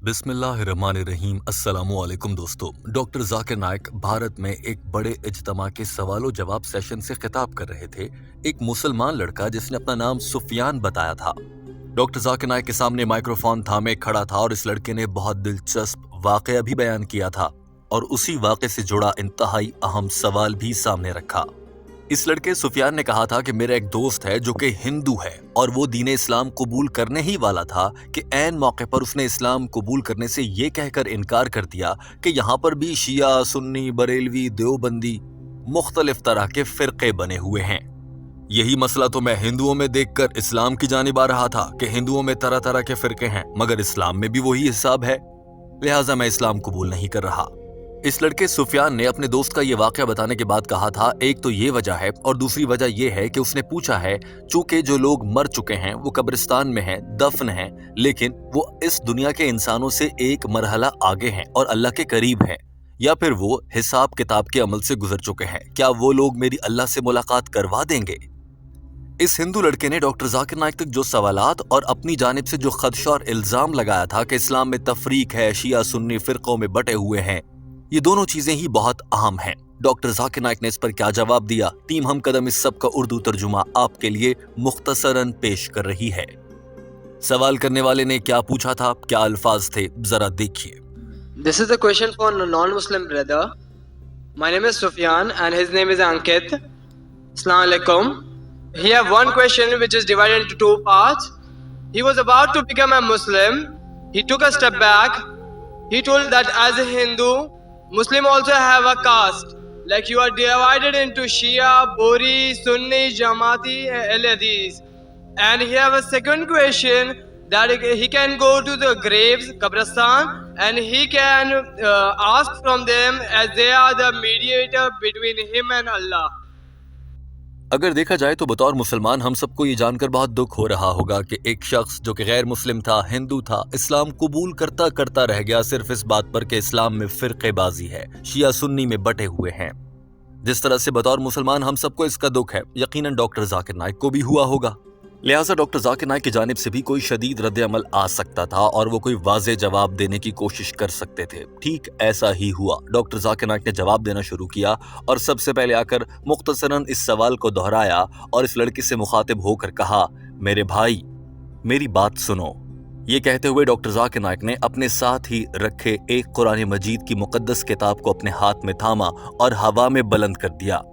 बिस्मिल्लाहिर्रहमानिर्रहीम। अस्सलामुअलैकुम दोस्तों। डॉक्टर जाकिर नाइक भारत में एक बड़े इज्तिमा के सवालों जवाब सेशन से खिताब कर रहे थे। एक मुसलमान लड़का जिसने अपना नाम सुफियान बताया था, डॉक्टर जाकिर नाइक के सामने माइक्रोफोन थामे खड़ा था और इस लड़के ने बहुत दिलचस्प वाकया भी बयान किया था और उसी वाकये से जुड़ा इंतहाई अहम सवाल भी सामने रखा। इस लड़के सुफियान ने कहा था कि मेरा एक दोस्त है जो कि हिंदू है और वो दीन इस्लाम कबूल करने ही वाला था कि ऐन मौके पर उसने इस्लाम कबूल करने से ये कहकर इनकार कर दिया कि यहाँ पर भी शिया, सुन्नी, बरेलवी, देवबंदी मुख्तलिफ तरह के फिरके बने हुए हैं। यही मसला तो मैं हिंदुओं में देखकर इस्लाम की जानिब आ रहा था कि हिंदुओं में तरह तरह के फिरके हैं, मगर इस्लाम में भी वही हिसाब है, लिहाजा मैं इस्लाम कबूल नहीं कर रहा। इस लड़के सुफियान ने अपने दोस्त का ये वाकया बताने के बाद कहा था, एक तो ये वजह है और दूसरी वजह ये है कि उसने पूछा है चूंकि जो लोग मर चुके हैं वो कब्रिस्तान में हैं, दफन हैं, लेकिन वो इस दुनिया के इंसानों से एक मरहला आगे हैं और अल्लाह के करीब हैं, या फिर वो हिसाब किताब के अमल से गुजर चुके हैं, क्या वो लोग मेरी अल्लाह से मुलाकात करवा देंगे? इस हिंदू लड़के ने डॉक्टर जाकिर नाइक तक जो सवालात और अपनी जानिब से जो खदशा और इल्जाम लगाया था कि इस्लाम में तफरीक है, शिया सुन्नी फिरकों में बटे हुए हैं, ये दोनों चीजें ही बहुत अहम हैं। डॉक्टर जाकिर नाइक ने इस पर क्या जवाब दिया? टीम हम कदम इस सब का उर्दू तर्जुमा आपके लिए मुख्तसरन पेश कर रही है। सवाल करने वाले ने क्या पूछा था, क्या अल्फाज थे, जरा देखिए। This is a question for a non-Muslim brother. My name is Sufyan and his name is Ankit. Assalamu alaikum. He have one question which is divided into two parts. He was about to become a Muslim. He took a step back. He told that as a Hindu, Muslim also have a caste. Like you are divided into Shia, Bori, Sunni, Jamati, and Hadith. And he have a second question that he can go to the graves, Qabristan, and he can ask from them as they are the mediator between him and Allah. अगर देखा जाए तो बतौर मुसलमान हम सबको ये जानकर बहुत दुख हो रहा होगा कि एक शख्स जो कि गैर मुस्लिम था, हिंदू था, इस्लाम कबूल करता करता रह गया सिर्फ इस बात पर कि इस्लाम में फिरकेबाजी है, शिया सुन्नी में बटे हुए हैं। जिस तरह से बतौर मुसलमान हम सबको इसका दुख है, यकीनन डॉक्टर जाकिर नाइक को भी हुआ होगा। लिहाजा डॉक्टर जाकिर नाइक की जानिब से भी कोई शदीद रद्द अमल आ सकता था और वो कोई वाज़े जवाब देने की कोशिश कर सकते थे। ठीक ऐसा ही हुआ। डॉक्टर जाकिर नाइक ने जवाब देना शुरू किया और सबसे पहले आकर मुख्तसरन इस सवाल को दोहराया और इस लड़के से मुखातिब होकर कहा, मेरे भाई मेरी बात सुनो। ये कहते हुए डॉक्टर जाकिर नाइक ने अपने साथ ही रखे एक कुरान मजीद की मुकद्दस किताब को अपने हाथ में थामा और हवा में बुलंद कर दिया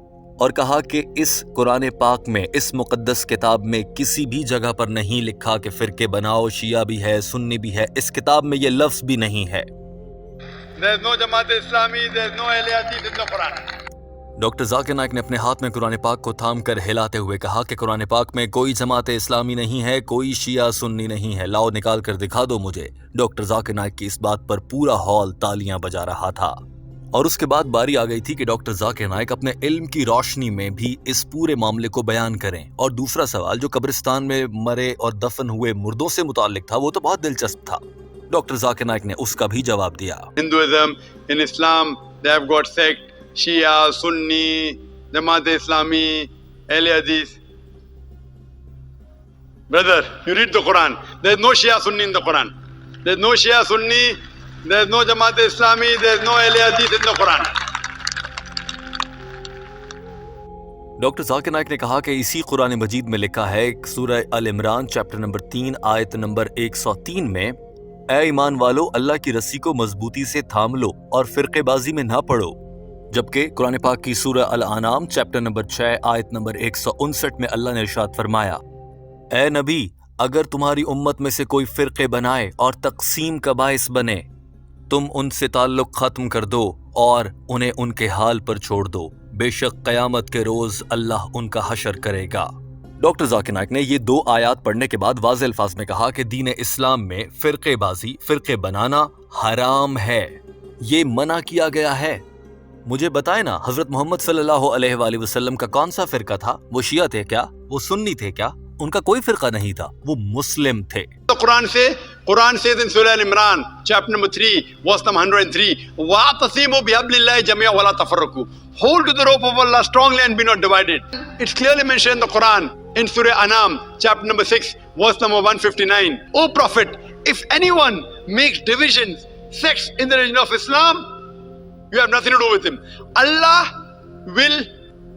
और कहा कि इस कुरान पाक में, इस मुकद्दस किताब में किसी भी जगह पर नहीं लिखा कि फिरके बनाओ, शिया भी है, सुन्नी भी है, इस किताब में ये लफ्ज भी नहीं है। डॉक्टर जाकिर नाइक ने अपने हाथ में कुरान पाक को थाम कर हिलाते हुए कहा कि कुरान पाक में कोई जमात इस्लामी नहीं है, कोई शिया सुन्नी नहीं है, लाओ निकाल कर दिखा दो मुझे। डॉक्टर जाकिर नाइक की इस बात पर पूरा हॉल तालियां बजा रहा था और उसके बाद बारी आ गई थी कि डॉक्टर जाकिर नाइक अपने इल्म की रोशनी में भी इस पूरे मामले को बयान करें। और दूसरा सवाल जो कब्रिस्तान में मरे और दफन हुए मुर्दों से मुताल्लिक था, वो तो बहुत दिलचस्प था। डॉक्टर जाकिर नाइक ने उसका भी जवाब दिया। Hinduism, in Islam, they have got sect, Shia, Sunni, Jamaat Islami, Ahle Hadith. Brother, you read the Quran. There is no Shia Sunni in the Quran. There is no Shia Sunni. There is no Jamaat Islami. There is no Ahle Hadith in the Quran. Doctor Zakir Naik ने कहा कि इसी कुरान मजीद में लिखा है, सूरह अल Imran chapter number 3 आयत number 103 में, ऐ ईमान वालो अल्लाह की रस्सी को मजबूती से थाम लो और फिरकेबाजी में ना पड़ो। जबकि कुरान पाक की सूरह अल अनाम चैप्टर नंबर 6 आयत नंबर 159 में अल्लाह ने इरशाद फरमाया, ऐ नबी अगर तुम्हारी उम्मत में से कोई फिरके बनाए और तकसीम का बाइस बने, तुम उनसे ताल्लुक खत्म कर दो और उन्हें उनके हाल पर छोड़ दो, बेशक कयामत के रोज अल्लाह उनका हशर करेगा। डॉक्टर जाकिर नाइक ने ये दो आयात पढ़ने के बाद वाज़ेह अल्फाज में कहा कि दीन इस्लाम में फिरकेबाजी, फिरके बनाना हराम है, ये मना किया गया है। मुझे बताए ना, हजरत मोहम्मद सल्लल्लाहु अलैहि वसल्लम का कौन सा फिरका था? वो शिया थे क्या? वो सुन्नी थे क्या? उनका कोई फिरका नहीं था, वो मुस्लिम थे। तो Quran says in Surah Al-Imran, chapter number 3, verse number 103, وَاعْتَصِمُوا بِحَبْلِ اللَّهِ جَمِيعًا وَلَا تَفَرَّقُوا. Hold to the rope of Allah strongly and be not divided. It's clearly mentioned in the Quran in Surah Anam, chapter number 6, verse number 159. O Prophet, if anyone makes divisions, sects in the religion of Islam, you have nothing to do with him. Allah will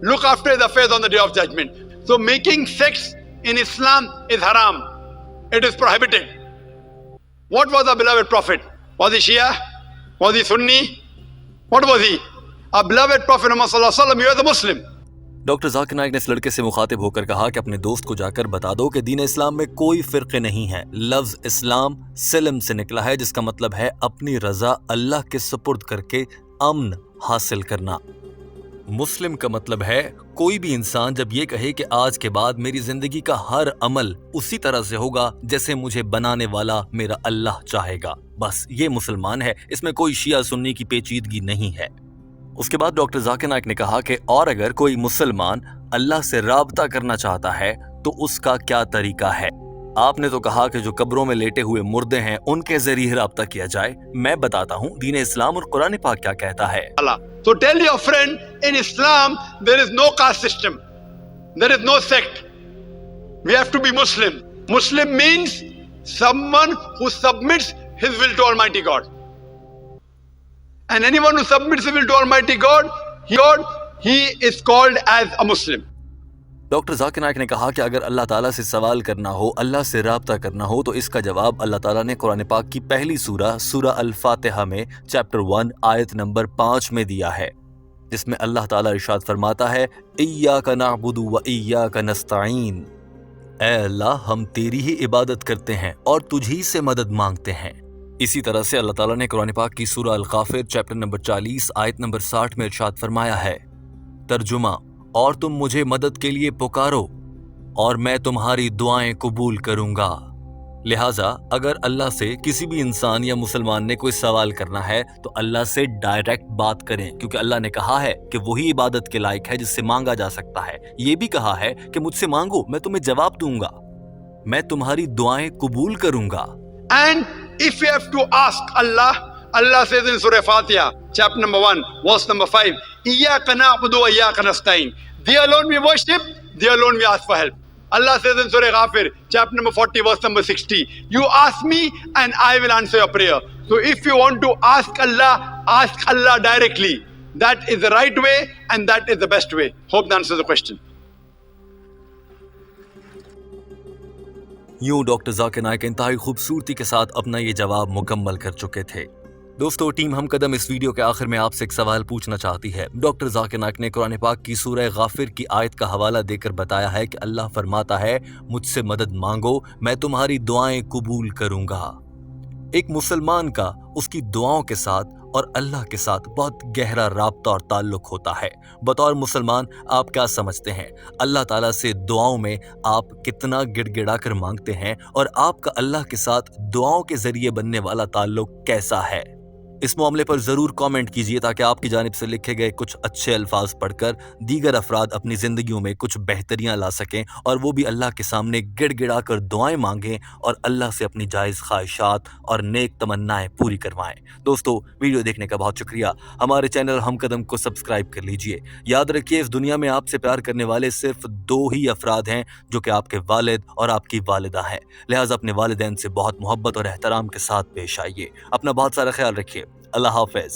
look after his affairs on the day of judgment. So making sects in Islam is haram. It is prohibited. What was our beloved Prophet? Was he Shia? Was he Sunni? What was he? Our beloved Prophet Muhammad sallallahu alaihi wasallam, he was a Muslim. Doctor Zakir Naik ने इस लड़के से मुखातिब होकर कहा कि अपने दोस्त को जाकर बता दो कि दीन इस्लाम में कोई फिरके नहीं है। लफ्ज इस्लाम सिल्म से निकला है, जिसका मतलब है अपनी रजा अल्लाह के सुपुर्द करके अमन हासिल करना। मुस्लिम का मतलब है कोई भी इंसान जब ये कहे कि आज के बाद मेरी जिंदगी का हर अमल उसी तरह से होगा जैसे मुझे बनाने वाला मेरा अल्लाह चाहेगा, बस ये मुसलमान है। इसमें कोई शिया सुन्नी की पेचीदगी नहीं है। उसके बाद डॉक्टर जाकिर नाइक ने कहा कि और अगर कोई मुसलमान अल्लाह से राबता करना चाहता है तो उसका क्या तरीका है। आपने तो कहा कि जो कब्रों में लेटे हुए मुर्दे हैं उनके जरिए राबता किया जाए। मैं बताता हूँ दीन इस्लाम और कुरान पाक क्या कहता है। So tell your friend, in Islam there is no caste system, there is no sect. We have to be Muslim. Muslim means someone who submits his will to Almighty God. And anyone who submits his will to Almighty God, he is called as a Muslim. Doctor Zakir Naik ने कहा कि अगर अल्लाह ताला से सवाल करना हो, अल्लाह से राब्ता करना हो, तो इसका जवाब अल्लाह ताला ने कुरान पाक की पहली सूरा अल-फातिहा में चैप्टर 1 आयत नंबर 5 में दिया है, जिसमें अल्लाह ताला इरशाद फरमाता है इय्याका नअबुदु व इय्याका नस्तईन। ऐ अल्लाह, हम तेरी ही इबादत करते हैं और तुझी से मदद मांगते हैं। इसी तरह से अल्लाह ताला ने कुरान पाक की सूरा अल-गाफिर चैप्टर नंबर 40 आयत नंबर 60 में इरशाद फरमाया है, तर्जुमा, और तुम मुझे मदद के लिए पुकारो और मैं तुम्हारी दुआएं कबूल करूंगा। लिहाजा अगर अल्लाह से किसी भी इंसान या मुसलमान ने कोई सवाल करना है तो अल्लाह से डायरेक्ट बात करें, क्योंकि अल्लाह ने कहा है कि वही इबादत के लायक है जिससे मांगा जा सकता है। ये भी कहा है कि मुझसे मांगो, मैं तुम्हें जवाब दूंगा, मैं तुम्हारी दुआएं कबूल करूंगा। And if you have to ask Allah, Allah says in Surah Fatiha, chapter number 1, verse number 5, Iyyaka na'budu wa iyyaka nasta'in. They alone we worship, they alone we ask for help. Allah says in Surah Ghafir, chapter number 40, verse number 60, you ask me and I will answer your prayer. So if you want to ask Allah directly. That is the right way and that is the best way. Hope that answers the question. यूं doctor Zakir Naik इंतहाई खूबसूरती के साथ अपना ये जवाब मुकम्मल कर चुके थे। दोस्तों, टीम हम कदम इस वीडियो के आखिर में आपसे एक सवाल पूछना चाहती है। डॉक्टर जाकिर नाइक ने कुरान पाक की सूरह गाफिर की आयत का हवाला देकर बताया है कि अल्लाह फरमाता है, मुझसे मदद मांगो, मैं तुम्हारी दुआएं कबूल करूंगा। एक मुसलमान का उसकी दुआओं के साथ और अल्लाह के साथ बहुत गहरा राब्ता और ताल्लुक होता है। बतौर मुसलमान आप क्या समझते हैं, अल्लाह ताला से दुआओं में आप कितना गिड़गिड़ा कर मांगते हैं और आपका अल्लाह के साथ दुआओं के जरिए बनने वाला ताल्लुक कैसा है? इस मामले पर जरूर कमेंट कीजिए ताकि आपकी जानिब से लिखे गए कुछ अच्छे अल्फाज पढ़कर दीगर अफराद अपनी जिंदगियों में कुछ बेहतरियां ला सकें और वो भी अल्लाह के सामने गिड़गिड़ा कर दुआएं मांगें और अल्लाह से अपनी जायज़ ख्वाहिशात और नेक तमन्नाएं पूरी करवाएं। दोस्तों, वीडियो देखने का बहुत शुक्रिया। हमारे चैनल हम कदम को सब्सक्राइब कर लीजिए। याद रखिए, इस दुनिया में आपसे प्यार करने वाले सिर्फ 2 ही अफराद हैं, जो कि आपके वालिद और आपकी वालिदा हैं। लिहाजा अपने वालिदैन से बहुत मोहब्बत और एहतराम के साथ पेश आइए। अपना बहुत सारा ख्याल रखिए। अल्लाह हाफ़िज़।